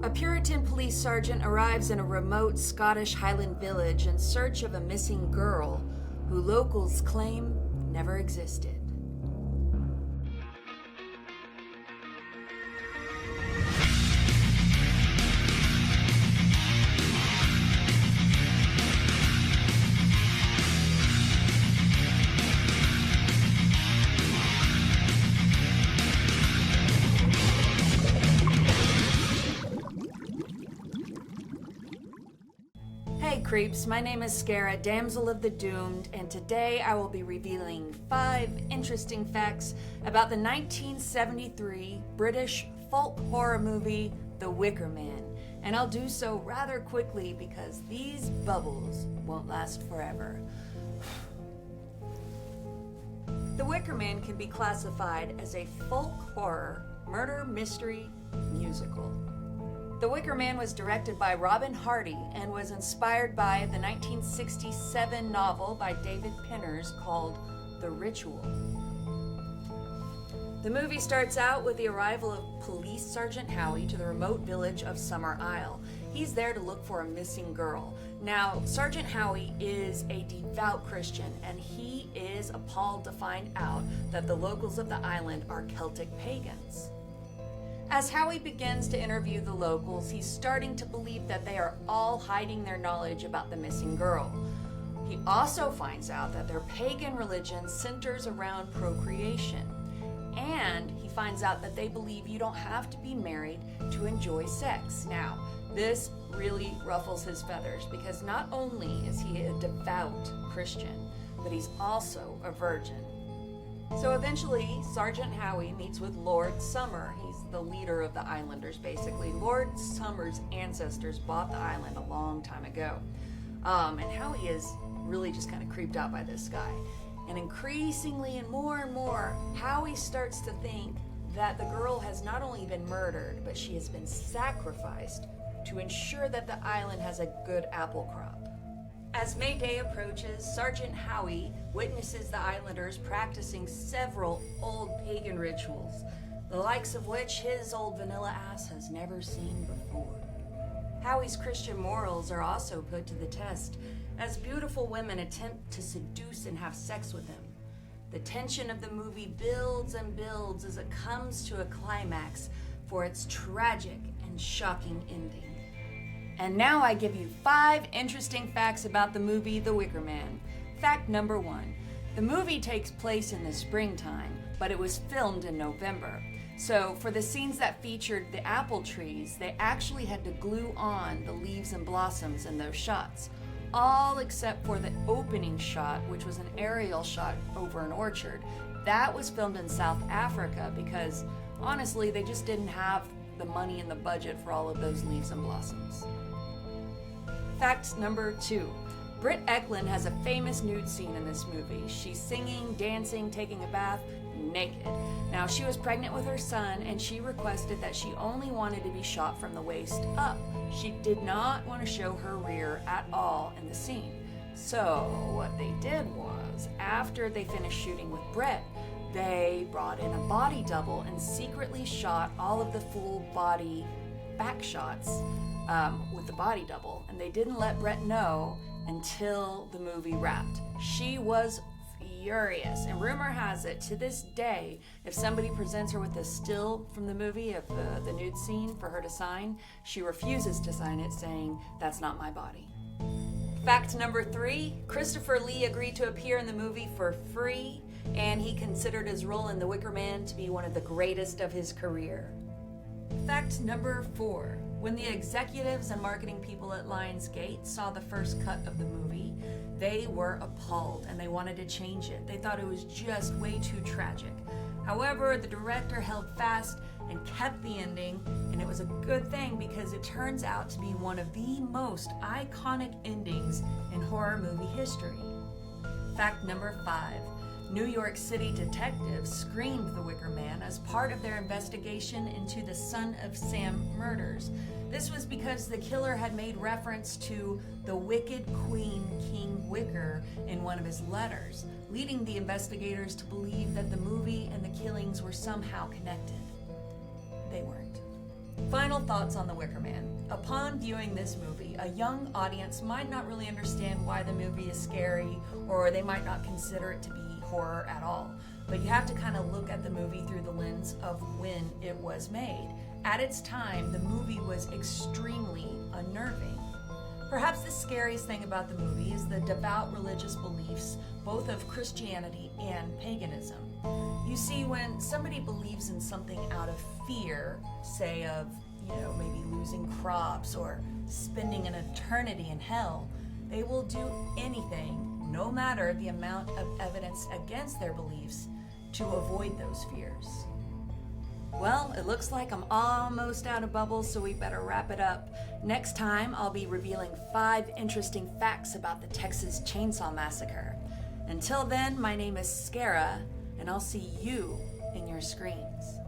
A Puritan police sergeant arrives in a remote Scottish Highland village in search of a missing girl who locals claim never existed. Hey creeps, my name is Scarah, Damsel of the Doomed, and today I will be revealing 5 interesting facts about the 1973 British folk horror movie, The Wicker Man. And I'll do so rather quickly because these bubbles won't last forever. The Wicker Man can be classified as a folk horror murder mystery musical. The Wicker Man was directed by Robin Hardy and was inspired by the 1967 novel by David Pinners called The Ritual. The movie starts out with the arrival of Police Sergeant Howie to the remote village of Summer Isle. He's there to look for a missing girl. Now, Sergeant Howie is a devout Christian, and he is appalled to find out that the locals of the island are Celtic pagans. As Howie begins to interview the locals, he's starting to believe that they are all hiding their knowledge about the missing girl. He also finds out that their pagan religion centers around procreation. And he finds out that they believe you don't have to be married to enjoy sex. Now, this really ruffles his feathers because not only is he a devout Christian, but he's also a virgin. So eventually, Sergeant Howie meets with Lord Summer. He's the leader of the islanders, basically. Lord Summer's ancestors bought the island a long time ago. And Howie is really just kind of creeped out by this guy. And increasingly and more, Howie starts to think that the girl has not only been murdered, but she has been sacrificed to ensure that the island has a good apple crop. As May Day approaches, Sergeant Howie witnesses the islanders practicing several old pagan rituals, the likes of which his old vanilla ass has never seen before. Howie's Christian morals are also put to the test as beautiful women attempt to seduce and have sex with him. The tension of the movie builds and builds as it comes to a climax for its tragic and shocking ending. And now I give you 5 interesting facts about the movie The Wicker Man. Fact number 1. The movie takes place in the springtime, but it was filmed in November. So for the scenes that featured the apple trees, they actually had to glue on the leaves and blossoms in those shots. All except for the opening shot, which was an aerial shot over an orchard. That was filmed in South Africa because, honestly, they just didn't have the money and the budget for all of those leaves and blossoms. Fact number 2. Britt Ekland has a famous nude scene in this movie. She's singing, dancing, taking a bath, naked. Now, she was pregnant with her son, and she requested that she only wanted to be shot from the waist up. She did not want to show her rear at all in the scene. So, what they did was, after they finished shooting with Britt, they brought in a body double and secretly shot all of the full body back shots with the body double. And they didn't let Brett know until the movie wrapped. She was furious. And rumor has it, to this day, if somebody presents her with a still from the movie of the nude scene for her to sign, she refuses to sign it, saying, "That's not my body." Fact number 3, Christopher Lee agreed to appear in the movie for free, and he considered his role in The Wicker Man to be one of the greatest of his career. Fact number 4, when the executives and marketing people at Lionsgate saw the first cut of the movie, they were appalled and they wanted to change it. They thought it was just way too tragic. However, the director held fast and kept the ending, and it was a good thing because it turns out to be one of the most iconic endings in horror movie history. Fact number 5, New York City detectives screened The Wicker Man as part of their investigation into the Son of Sam murders. This was because the killer had made reference to the Wicked Queen King Wicker in one of his letters, leading the investigators to believe that the movie and the killings were somehow connected. They weren't. Final thoughts on The Wicker Man. Upon viewing this movie, a young audience might not really understand why the movie is scary, or they might not consider it to be horror at all. But you have to kind of look at the movie through the lens of when it was made. At its time, the movie was extremely unnerving. Perhaps the scariest thing about the movie is the devout religious beliefs, both of Christianity and paganism. You see, when somebody believes in something out of fear, say of, maybe losing crops or spending an eternity in hell, they will do anything, no matter the amount of evidence against their beliefs, to avoid those fears. Well, it looks like I'm almost out of bubbles, so we better wrap it up. Next time, I'll be revealing 5 interesting facts about the Texas Chainsaw Massacre. Until then, my name is Scarah, and I'll see you in your screens.